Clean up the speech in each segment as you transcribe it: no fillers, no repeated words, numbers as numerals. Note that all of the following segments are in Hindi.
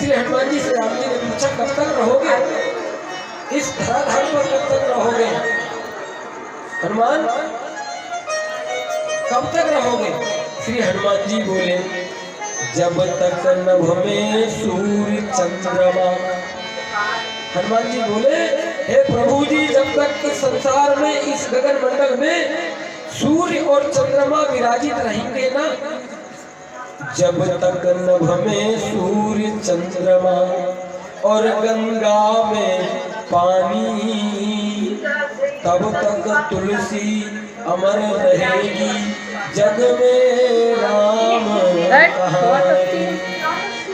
श्री हनुमान जी से राम जी ने पूछा कब तक रहोगे इस धराधार पर, कब तक रहोगे हनुमान, कब तक रहोगे? श्री हनुमान जी बोले जब तक नभ में सूर्य चंद्रमा। हनुमान जी बोले हे प्रभु जी, जब तक इस संसार में, इस गगन मंडल में सूर्य और चंद्रमा विराजित रहेंगे ना, जब तक नभ में सूर्य चंद्रमा और गंगा में पानी, तब तक तुलसी अमर रहेगी जग में राम कहानी।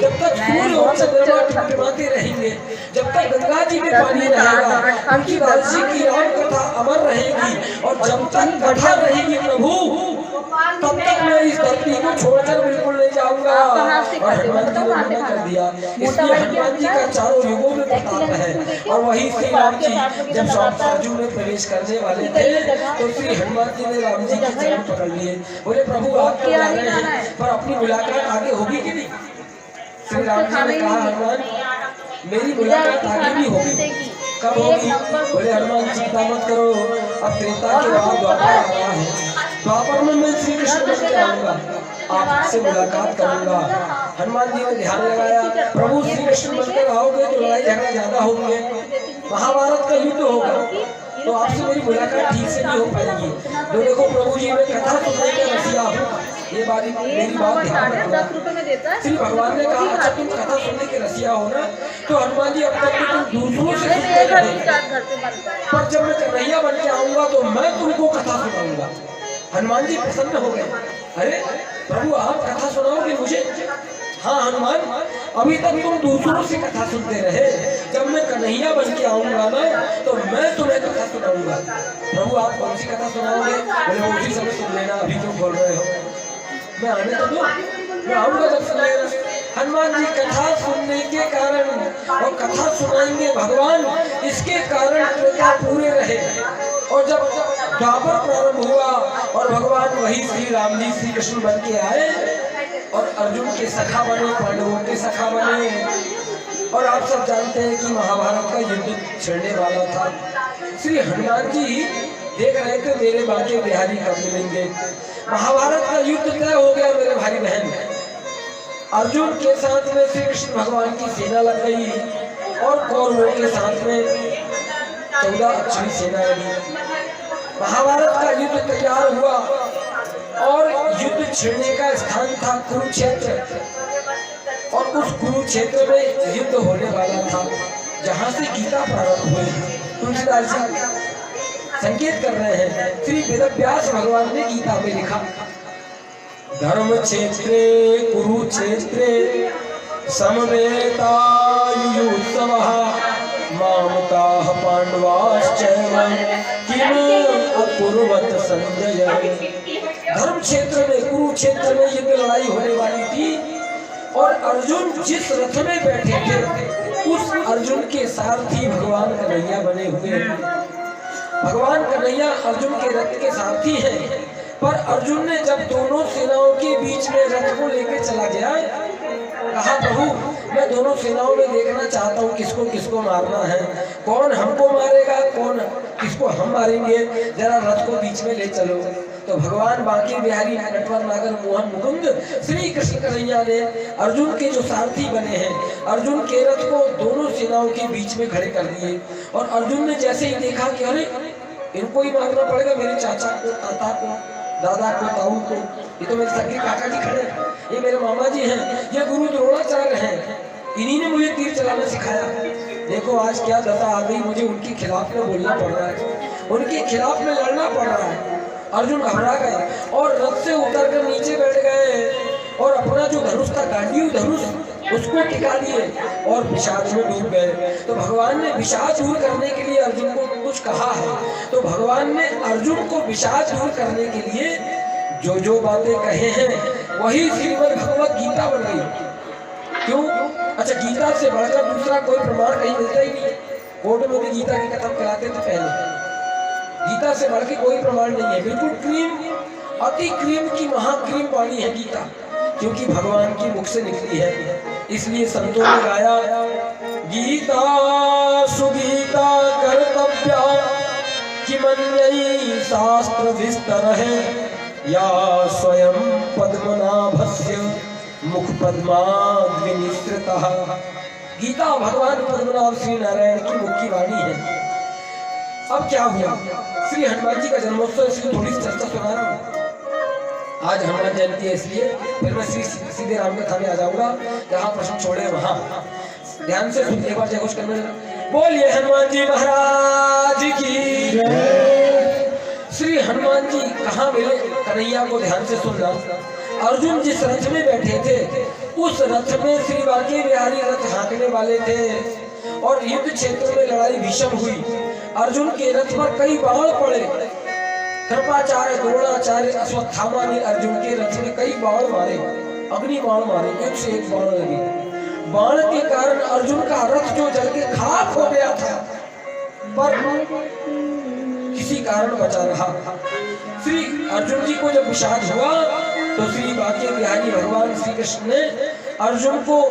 जब तक सूर्य और चंद्रमा टिमटिमाते रहेंगे, जब तक गंगा जी में पानी रहेगा, उनकी दासी की राम कथा अमर रहेगी, और जब तक कथा रहेगी प्रभु, तब तक मैं इस धरती को छोड़कर बिल्कुल नहीं जाऊंगा। और हनुमान जी ने मना कर दिया। इसलिए हनुमान जी का चारों युगों में प्रताप है। और वही श्री राम जी जब साजू में प्रवेश करने वाले थे, तो श्री हनुमान जी ने राम जी के चरण पकड़ लिए। बोले प्रभु आप तो जा रहे हैं, पर अपनी मुलाकात आगे होगी कि नहीं? श्री राम जी ने कहा हनुमान मेरी मुलाकात आगे भी होगी। कब होगी? बोले हनुमान चिंता मत करो, अब त्रेता के बाद द्वापर आ रहा है, द्वापर में मैं श्री कृष्ण बन के आऊंगा, आपसे मुलाकात करूंगा। हनुमान जी ने ध्यान लगाया, प्रभु श्री कृष्ण बनकर आओगे तो लड़ाई झगड़ा ज्यादा होंगे, महाभारत का युद्ध होगा, तो आपसे मेरी मुलाकात ठीक से नहीं हो पाएगी। तो देखो प्रभु जी, मैं कथा सुनने का रसिया हूँ, ये बारी मेरी बात ध्यान रखना। श्री भगवान ने कहा अच्छा तुम कथा सुनने के रसिया हो ना, तो हनुमान जी अब तक तुम दूसरों से सुनते रहे, पर जब मैं कन्हैया बन के आऊंगा तो मैं तुमको कथा सुनाऊंगा। हनुमान जी प्रसन्न हो गए। अरे प्रभु आप कथा सुनाओगे मुझे? हाँ हनुमान, अभी तक तुम दूसरों से कथा सुनते रहे, जब मैं कन्हैया बन के आऊंगा ना, तो मैं तुम्हें कथा सुनाऊंगा। प्रभु आप कौन सी कथा सुनाओगे? बोले उसी समय सुन लेना, अभी क्यों बोल रहे हो? मैं आने तो दो, मैं आऊंगा जब सुन लेना। हनुमान जी कथा सुनने के कारण, और कथा सुनाएंगे भगवान, इसके कारण प्रजा पूरे रहे। और जब द्वापर प्रारंभ हुआ और भगवान वही श्री राम जी श्री कृष्ण बन के आए और अर्जुन के सखा बने, पांडवों के सखा बने। और आप सब जानते हैं कि महाभारत का युद्ध छिड़ने वाला था। श्री हनुमान जी देख रहे थे मेरे बाके बिहारी कब मिलेंगे। महाभारत का युद्ध तय हो गया मेरे भाई बहन। अर्जुन के साथ में श्री कृष्ण भगवान की सेना लग गई और कौरवों के साथ में 14 अच्छी सेना लगी। महाभारत का युद्ध तैयार हुआ और युद्ध छिड़ने का स्थान था कुरुक्षेत्र, और उस कुरुक्षेत्र में युद्ध होने वाला था जहां से गीता प्रारंभ हुई। तुलसीदास जी संकेत कर रहे हैं, श्री वेदव्यास भगवान ने गीता में लिखा धर्म क्षेत्रे कुरुक्षेत्रे समवेतायुत्सवः मामकाः पांडवाश्चैव किम अकुर्वत संजय। धर्म क्षेत्र में, कुरुक्षेत्र में युद्ध लड़ाई होने वाली थी और अर्जुन जिस रथ में बैठे थे उस अर्जुन के सारथी भगवान कन्हैया बने हुए। भगवान कन्हैया अर्जुन के रथ के सारथी हैं, पर अर्जुन ने जब दोनों सेनाओं के बीच में रथ को लेकर चला गया, कहा प्रभु मैं दोनों सेनाओं में देखना चाहता हूँ किसको किसको मारना है, कौन हमको मारेगा, कौन किसको हम मारेंगे, जरा रथ को बीच में ले चलो। तो भगवान बांके बिहारी नटवर नागर मोहन मुकुंद श्री कृष्ण कन्हैया ने अर्जुन के जो सारथी बने हैं, अर्जुन के रथ को दोनों सेनाओं के बीच में खड़े कर दिए। और अर्जुन ने जैसे ही देखा कि अरे इनको ही मारना पड़ेगा, मेरे चाचा को, ताता को, दादा को, ताऊ को, ये तो मेरे सगे काका जी खड़े हैं, ये मेरे मामा जी हैं, ये गुरु द्रोणाचार्य हैं, इन्हीं ने मुझे तीर चलाना सिखाया। देखो आज क्या दशा आ गई, मुझे उनके खिलाफ में बोलना पड़ रहा है, उनके खिलाफ में लड़ना पड़ रहा है। अर्जुन घबरा गए और रथ से उतर कर नीचे बैठ गए और अपना जो धनुष था, गांडीव धनुष, उसको टिका लिए और विषाद में डूब गए। तो भगवान ने विषाद दूर करने के लिए अर्जुन को कुछ कहा है, तो भगवान ने अर्जुन को विषाद दूर करने के लिए जो जो बातें कहे हैं वही श्रीमद् भगवत गीता बन गई। क्यों? अच्छा, गीता से बढ़कर दूसरा कोई प्रमाण कहीं मिलता ही नहीं। कोर्ट में भी गीता की कथा कराते थे पहले, गीता से बढ़ के कोई प्रमाण नहीं है। बिल्कुल क्रीम, अति क्रीम की महाक्रीम वाणी है गीता, क्योंकि भगवान की मुख से निकली है। इसलिए संतों ने गाया, गीता सुगीता कर्तव्या किमन्यई शास्त्र विस्तर है, या स्वयं पद्मनाभस्य मुख पद्माद्विनिसृतः। गीता भगवान पद्मनाभ श्री नारायण की मुख की वाणी है। अब क्या हुआ, श्री हनुमान जी का जन्मोत्सव, इसकी थोड़ी सी चर्चा सुना रहा हूँ। आज हनुमान जयंती है, इसलिए फिर मैं सीधे राम कथा में आ जाऊंगा। जहाँ प्रश्न छोड़े वहां ध्यान से सुन, एक बार जय घोष करने बोलिए हनुमान जी महाराज की। श्री हनुमान जी कहाँ मिले, कन्हैया को ध्यान से सुनना। अर्जुन जिस रथ में बैठे थे उस रथ में श्री बांके बिहारी रथ हाँकने वाले थे और युद्ध क्षेत्र में लड़ाई भीषण हुई। अर्जुन के रथ पर कई बाण पड़े। कृपाचार्य, द्रोणाचार्य, अश्वत्थामा ने अर्जुन के रथ में कई बाण मारे, अग्नि बाण मारे, एक से एक बाण लगे। बाण के कारण अर्जुन का रथ जो जल के खाक हो गया था, पर किसी कारण बचा रहा। श्री अर्जुन जी को जब विषाद हुआ तो श्री बांके बिहारी भगवान श्री कृष्ण ने अर्जुन को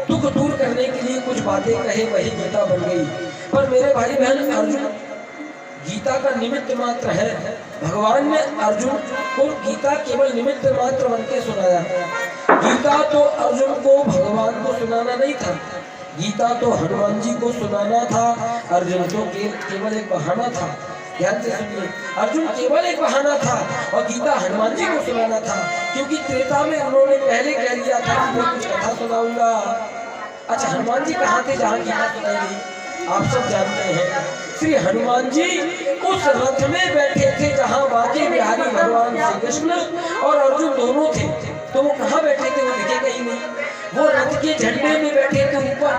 दुख दूर करने के लिए कुछ बातें कहे, वही गीता बन गई। पर मेरे भाई बहन, अर्जुन गीता का निमित्त मात्र है। भगवान ने अर्जुन को गीता केवल निमित्त मात्र बन के सुनाया। गीता तो अर्जुन को भगवान को सुनाना नहीं था, गीता तो हनुमान जी को सुनाना था। अर्जुन तो केवल एक बहाना था। ध्यान से सुनिए, अर्जुन केवल एक बहाना था और गीता हनुमान जी को सुनाना था, क्योंकि त्रेता में उन्होंने पहले कह दिया था कि मैं कुछ कथा सुनाऊंगा। अच्छा, हनुमान जी कहाँ थे जहाँ गीता सुनाई गई, आप सब जानते हैं। श्री हनुमान जी उस रथ में बैठे थे जहाँ बांके बिहारी भगवान श्री कृष्ण और अर्जुन दोनों थे। तो वो कहाँ बैठे थे, वो दिखेगा ही नहीं। वो रथ के झंडे में बैठे थे, ऊपर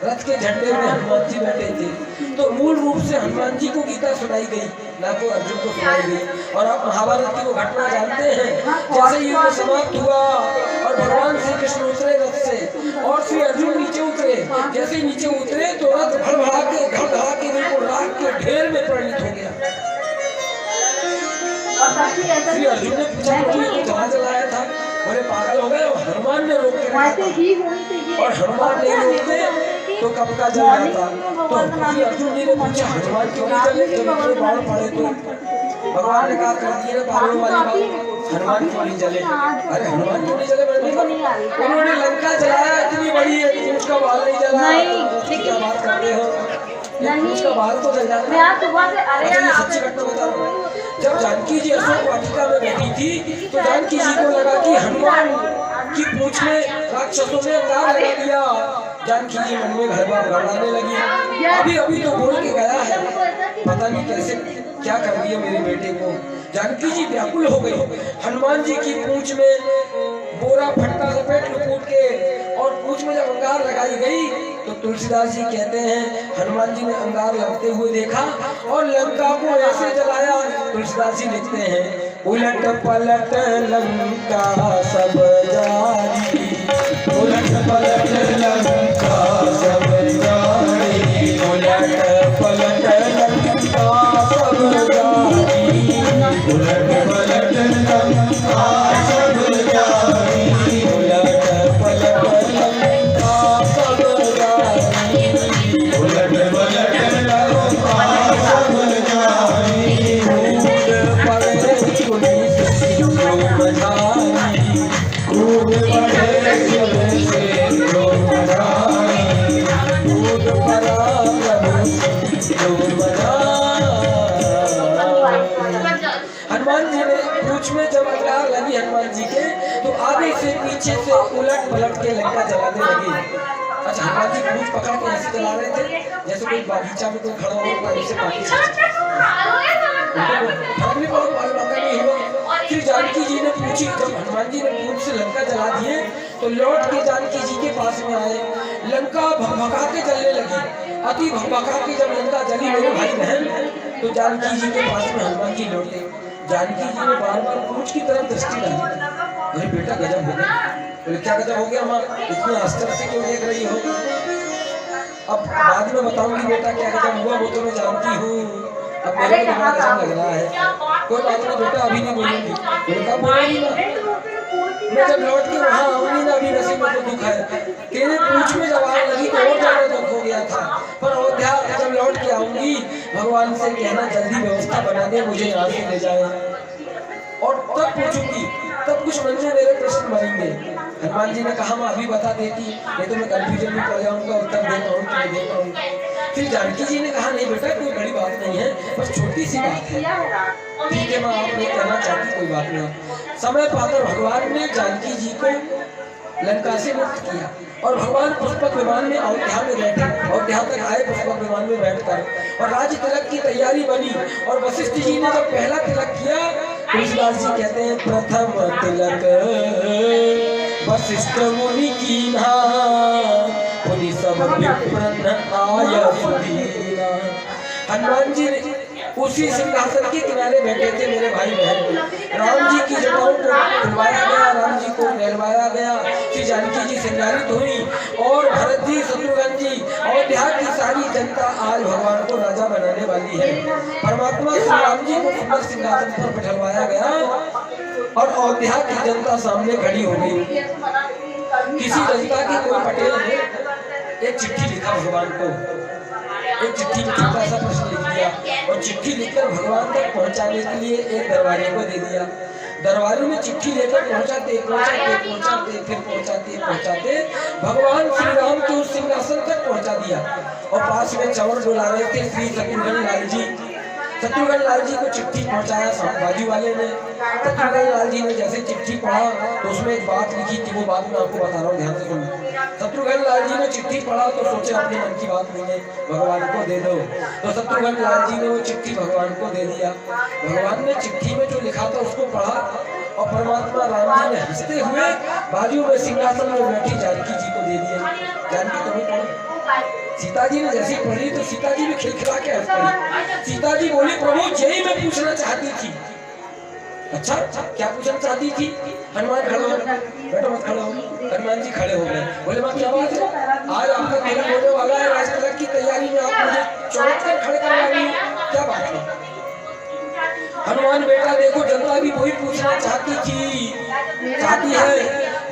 रथ के झंडे में हनुमान जी बैठे थे। तो मूल रूप से हनुमान जी को गीता सुनाई गई, ना तो अर्जुन को सुनाई गई। और आप महाभारत की वो घटना जानते हैं, जैसे युद्ध समाप्त हुआ और भगवान श्री कृष्ण उतरे रथ से और श्री अर्जुन नीचे उतरे। जैसे नीचे उतरे तो रथ भड़भड़ा के धड़धड़ा के बिल्कुल राख के ढेर में परिणत हो गया। श्री अर्जुन ने पूछा, जहाँ चलाया था, बोले पागल हो गए, हनुमान ने रोक के, और हनुमान नहीं रोकते तो कब का जल जाता। तो श्री अर्जुन जी ने पूछा, हनुमान क्यों नहीं चले, जब इतने बाण पड़े तो? भगवान ने कहा, कर दिए पागलों वाली बात, हनुमान क्यों नहीं चले। अरे हनुमान क्यों नहीं चले, मतलब उन्होंने लंका जलाया, इतनी बड़ी है, उसका बाल नहीं जला, क्या बात करते हो, उसका बाल तो जल जाता। सच्ची घटना बता रहा हूँ। जब जानकी जी अशोक वाटिका में बैठी थी तो जानकी जी को लगा कि हनुमान की पूंछ में राक्षसों ने अंगार लगा दिया। जानकी जी मन में घबराने लगी। अभी तो बोल के गया है, पता नहीं कैसे क्या कर दिया मेरे बेटे को। जानकी जी व्याकुल हो गई। हनुमान जी की पूंछ में बोरा फटका लपेट लुपूट के और पूंछ में जब अंगार लगाई गई तो तुलसीदास जी कहते हैं, हनुमान जी ने अंगार लगते हुए देखा और लंका को ऐसे जलाया। तुलसीदास जी लिखते हैं, उलट पलट लंका सब जारी, उलट पलट लंका सब जारी, उलट पलट लंका सब जारी, उलट पलट लंका सब जारी, उलट पलट लंका सब जारी, उलट पलट लंका सब जारी, कूद पड़े पुलिस लोग बधाई, कूद पड़े पुलिस लोग बधाई, कूद पड़ा प्रभु लोग बधाई। हनुमान जी ने पूंछ में जब अंगार लगी हनुमान जी के तो आगे से पीछे से उलट पलट के लंका जलाने लगी। अच्छा, हनुमान जी पूंछ पकड़ के ऐसे जला रहे थे जैसे कोई बागीचा में कोई खड़ा हो पानी से पानी नहीं हुआ। फिर जानकी जी ने पूछी, जब हनुमान जी ने पूंछ से लंका जला दिए तो लौट के जानकी जी के पास में आए। लंका भगभगा के जलने लगी। अति भगभगा के जब लंका जली मेरे भाई बहन तो जानकी जी के पास में हनुमान जी लौटे। जानकी जी ने बार बार पूंछ की तरफ दृष्टि डाली। अरे बेटा गजब हो गया। बोले क्या गजब हो गया माँ, इतने आश्चर्य से क्यों देख रही हो? अब बाद में बताऊंगी बेटा क्या गजब हुआ, वो तो मैं जानती हूँ। अब मेरे को गजब लग रहा है। कोई बात नहीं बेटा, अभी नहीं बोलूंगी। बोले कब बोलेगी माँ? मैं जब लौट के वहाँ आऊंगी ना, अभी नसीब में तो दुख है, तेरे पूछ में जब आग लगी तो और ज्यादा दुख हो गया था, पर अयोध्या जब लौट के आऊंगी भगवान से कहना जल्दी व्यवस्था बना दे, मुझे यहाँ से ले जाए, और तब पूछूंगी, तब कुछ मन में मेरे प्रश्न बनेंगे। हनुमान जी ने कहा मैं अभी बता देती, नहीं तो मैं कंफ्यूजन में पड़ जाऊंगा, उत्तर दे पाऊँ तो नहीं दे पाऊँ। फिर जानकी जी ने कहा नहीं बेटा कोई बड़ी बात नहीं है, बस छोटी सी बात है। ठीक है माँ, आप नहीं कहना चाहती कोई बात नहीं। समय पाकर भगवान ने जानकी जी को लंका से मुक्त किया और भगवान पुष्पक विमान में अयोध्या में बैठे, अयोध्या तक आए पुष्पक विमान में बैठकर, और राज्य तिलक की तैयारी बनी। और वशिष्ठ जी ने जब पहला तिलक किया, तुलसीदास जी कहते हैं प्रथम तिलक वशिष्ठ मुनि कीन्हा, पुनि सब विप्रन आय सुधीना। हनुमान जी ने उसी सिंहासन के किनारे बैठे थे मेरे भाई बहन। राम जी की जटाओं को खुलवाया गया, राम जी को नहलवाया गया, श्री जानकी जी सिंगारित हुई, और भरत जी, शत्रुघ्न जी, अयोध्या की सारी जनता आज भगवान को राजा बनाने वाली है। परमात्मा श्री राम जी को सुंदर सिंहासन पर बिठलवाया गया और अयोध्या की जनता सामने खड़ी हो गई। किसी जनता की कोई पटेल ने एक चिट्ठी लिखा भगवान को, एक चिट्ठी में छोटा सा प्रश्न लिख दिया, और चिट्ठी लिखकर भगवान तक पहुंचाने के लिए एक दरबारी को दे दिया। दरबारी में चिट्ठी लेकर पहुंचाते फिर पहुंचाते भगवान श्री राम के उस सिंहासन तक पहुंचा दिया। और पास में चवर डुला रहे थे श्री शत्रुघ्न लाल जी। शत्रुघ्न लाल जी को चिट्ठी पहुंचाया बाजू वाले ने। शत्रुघ्न लाल जी ने जैसे चिट्ठी पढ़ा तो उसमें एक बात लिखी थी, वो बात मैं आपको बता रहा हूँ, ध्यान से सुनना। शत्रुघ्न लाल जी ने चिट्ठी पढ़ा तो सोचे अपने मन की बात नहीं है, भगवान को दे दो। तो शत्रुघ्न लाल जी ने वो चिट्ठी भगवान को दे दिया। भगवान ने चिट्ठी में जो लिखा था उसको पढ़ा, और परमात्मा राम जी ने हंसते हुए बाजू में सिंहासन में बैठी जानकी जी को दे दिया। जानकी तुम्हें पढ़ो। सीता जी ने जैसी पढ़ी तो सीता जी भी खिलखिला के हंस पड़ी। सीता जी बोली प्रभु यही मैं पूछना चाहती थी। अच्छा क्या पूछना चाहती थी? हनुमान खड़े हो, बेटा मत खड़े हो। हनुमान जी खड़े हो गए, बोले माँ क्या बात है, आज आपका तिलक होने वाला है, राज तिलक की तैयारी में आप मुझे चौक कर खड़े करवा रही हो, क्या बात है? हनुमान बेटा देखो जनता भी वही पूछना चाहती है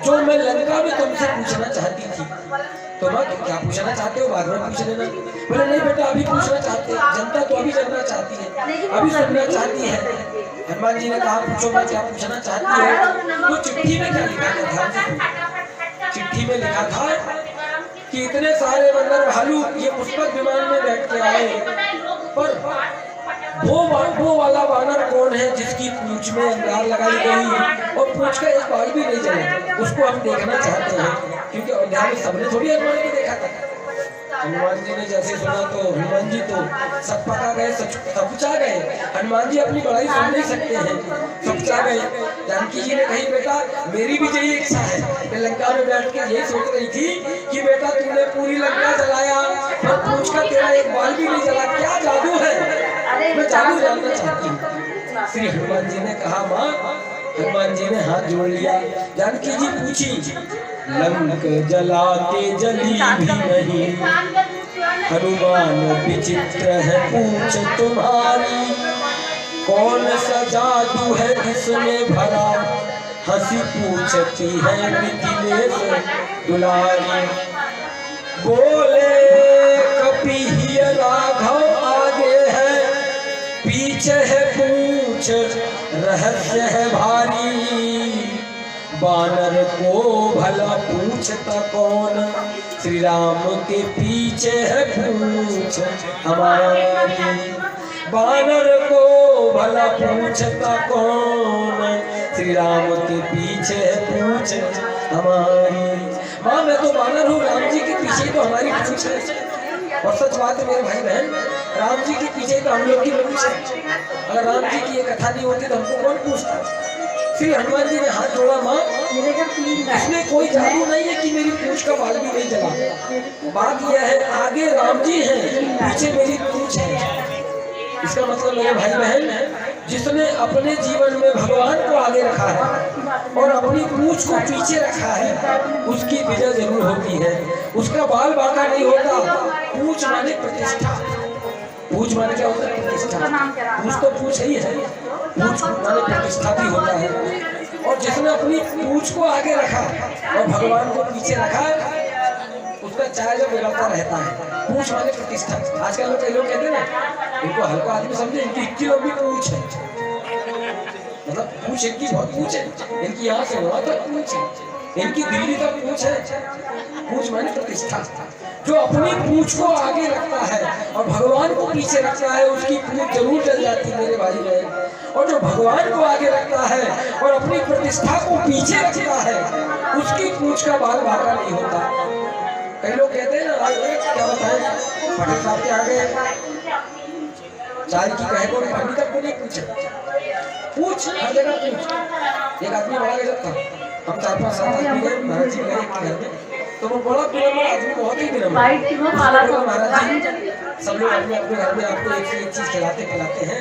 जो मैं लंका में तुमसे पूछना चाहती थी। तो मैं क्या पूछना चाहते हो बाद में पूछ लेना। बोले नहीं बेटा अभी पूछना चाहते, जनता तो अभी जानना चाहती है, अभी सुनना चाहती है। हनुमान जी ने कहा पूछो मैं क्या पूछना चाहती हो। तो चिट्ठी में क्या लिखा था, ध्यान से। चिट्ठी में लिखा था कि इतने सारे बंदर भालू ये पुष्पक विमान में बैठ के आए, पर वो वाला वानर कौन है जिसकी पूंछ में अंगार लगाई गई और पूंछ का एक बाल भी नहीं चला, उसको हम देखना चाहते हैं, क्योंकि अयोध्या में सबने थोड़ी हनुमान को देखा था। हनुमान जी ने जैसे सुना तो हनुमान जी तो सब पका गए, सकुचा गए। हनुमान जी अपनी बड़ाई सुन नहीं सकते हैं, सकुचा गए। जानकी जी ने कही बेटा मेरी भी यही इच्छा है, मैं लंका में बैठ के यही सोच रही थी कि बेटा तूने पूरी लंका जलाया और पूंछ का तेरा एक बाल भी नहीं जला, क्या जादू है, मैं जादू जानना चाहती हूँ। श्री हनुमान जी ने कहा माँ, हनुमान जी ने हाथ जोड़ लिया। जानकी जी पूछी लंक जला के जली भी नहीं, हनुमान विचित्र है पूछ तुम्हारी, कौन सा जादू है जिसमें भरा, हंसी पूछती है मिथिलेश दुलारी। बोले कपि राघव आगे है, पीछे है पूछ रहस्य है भारी, बानर को भला पूछता कौन, श्री राम के पीछे है पूछ हमारी। बानर को भला पूछता कौन, श्री राम के पीछे है पूछ हमारी। माँ मैं तो बानर हूँ, राम जी के पीछे तो हमारी पूछ है। और सच बात है मेरे भाई बहन, राम जी के पीछे तो हम लोग की पूछ है। अगर राम जी की ये कथा नहीं होती तो हमको कौन पूछता। श्री हनुमान जी ने हाथ जोड़ा माँ, इसमें कोई जादू नहीं है कि मेरी पूंछ का बाल भी नहीं जला। बात यह है आगे राम जी हैं, पीछे मेरी पूंछ है। इसका मतलब मेरे भाई बहन जिसने अपने जीवन में भगवान को आगे रखा है और अपनी पूंछ को पीछे रखा है, उसकी विजय जरूर होती है। उसका बाल बांका नहीं होता। पूंछ माने प्रतिष्ठा। पूंछ माने क्या होता है? प्रतिष्ठा। पूंछ तो पूंछ ही है, पूंछ माने प्रतिष्ठा भी होता है। और जिसने अपनी पूंछ को आगे रखा और भगवान को पीछे रखा, उसका चाय जब बिगड़ता रहता है। पूंछ माने प्रतिष्ठा। आजकल कई लोग कहते हैं ना, इनको हल्का आदमी समझे, इनकी 21 लंबी पूंछ है, मतलब पूंछ इनकी बहुत पूंछ है, इनकी यहाँ से वहां तक पूंछ है, इनकी दिल्ली तक पूंछ है। पूंछ माने प्रतिष्ठा। जो अपनी पूंछ को आगे रखता है और भगवान को पीछे रखता है, उसकी पूंछ जरूर जल जाती है मेरे भाई बहन। और जो भगवान को आगे रखता है और अपनी प्रतिष्ठा को पीछे रखता है, उसकी पूंछ का बाल बाका नहीं होता। कई लोग कहते हैं ना, क्या बताएं, पटेल साहब के आगे चाय की कहे को पानी तक को नहीं पूछे, पूछ हर जगह पूछ। एक आदमी बड़ा गजब था, हम 4-5 साल आदमी गए महाराज जी गए घर में, तो वो बड़ा विनम्र आदमी, बहुत ही विनम्र। महाराज जी सब लोग अपने अपने घर में आपको एक से एक चीज खिलाते खिलाते हैं,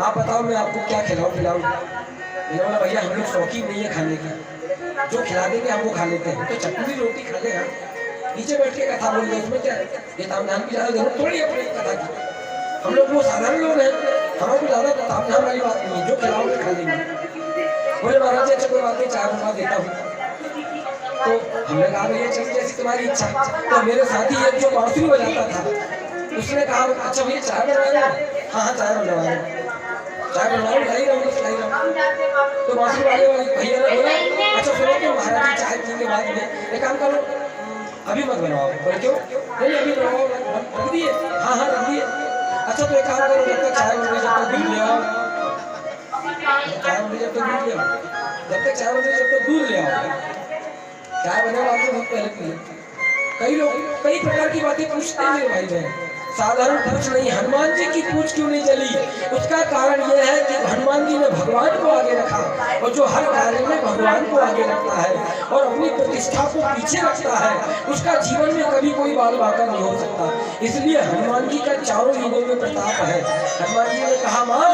आप बताओ मैं आपको क्या खिलाऊं पिलाऊं। मैंने बोला भैया हम लोग शौकीन नहीं है खाने की, जो खिला देंगे हम वो खा लेते हैं। तो चटनी रोटी खा लेगा, नीचे बैठ के कथा बोल रहे, उसमें क्या है, ये तामझाम की ज्यादा जरूरत थोड़ी है अपनी कथा की। हम लोग वो साधारण लोग हैं, हमारे ज्यादा तामझाम वाली बात नहीं है, जो खिलाओगे खा लेंगे। बोले महाराज जी अच्छा कोई बात नहीं, चाय बनवा देता हूँ। तो हमने कहा भैया चलिए जैसी तुम्हारी इच्छा। तो मेरे साथी एक जो बांसुरी बजाता था, उसने कहा अच्छा भैया चाय बनवा रहे हैं? हाँ हाँ चाय बनवा रहे हैं, चाय बनवा लाई रहूँ। तो बांसुरी वाले भैया ने बोला अच्छा सुनो तो महाराज जी चाय पीने के बाद में एक काम करो, अभी मत बनवाओ। बोले क्यों? नहीं अभी बनवाओ, रख दिए? हाँ हाँ रख दिए। अच्छा तो एक काम करो, जब तक चाय बन रही जब तक दूध ले आओ, चाय बन रही जब तक दूध ले आओ, जब तक चाय बन रही जब तक दूध ले आओ, चाय बने आपको बहुत पहले पीए। कई लोग कई प्रकार की बातें पूछते हैं भाई बहन, साधारण पूछ नहीं। हनुमान जी की पूछ क्यों नहीं जली? उसका कारण यह है कि हनुमान जी ने भगवान को आगे रखा, और जो हर कार्य में भगवान को आगे रखता है और अपनी प्रतिष्ठा को पीछे रखता है, उसका जीवन में कभी कोई बाल बाका नहीं हो सकता। इसलिए हनुमान जी का चारों युगों में प्रताप है। हनुमान जी ने कहा माँ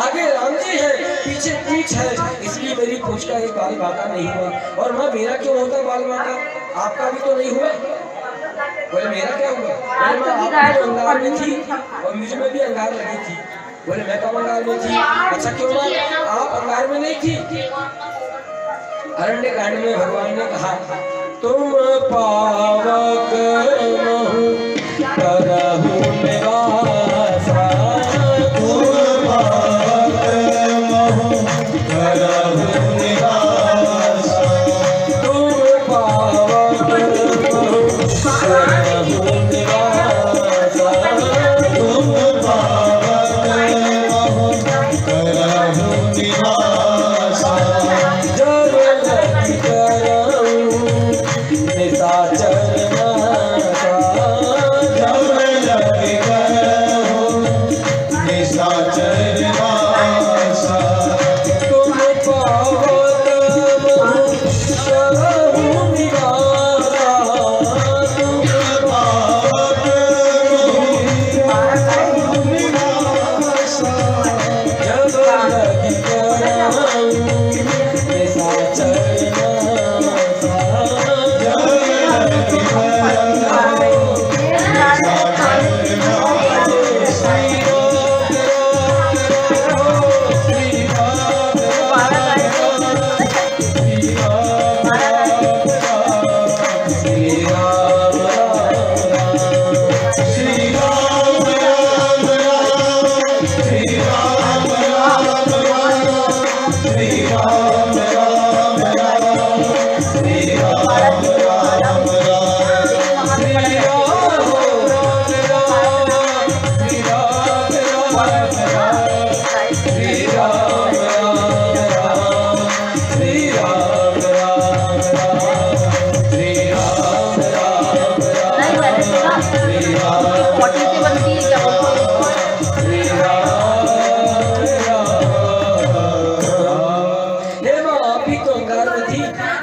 आगे राम जी है, पीछे पूछ है, इसलिए मेरी पूछ का एक बाल बाका नहीं हुआ। और माँ मेरा क्यों होता बाल बाका, आपका भी तो नहीं हुआ? बोले मेरा क्या हुआ? बोले मैं आप तो अंगार में थी और मुझ में भी अंगार लगी थी। बोले मैं कब अंगार में थी? अच्छा क्यों ना आप अंगार में नहीं थी? अरण्य कांड में भगवान ने कहा तुम पावक महु करहु निवासा, तुम पावक महु करहु निवासा, तुम पावक महु करहु निवासा, तुम पावक महु करहु निवासा, जब लगी करहु निशाचर नासा, जब लगी करहु निशाचर नासा, तुम पावक महु करहु निवासा, तुम पावक महु निवासा, जब लगी करहु निशाचर नासा, जब लगी करहु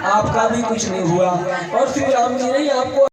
आपका भी कुछ नहीं हुआ और श्री राम जी ने आपको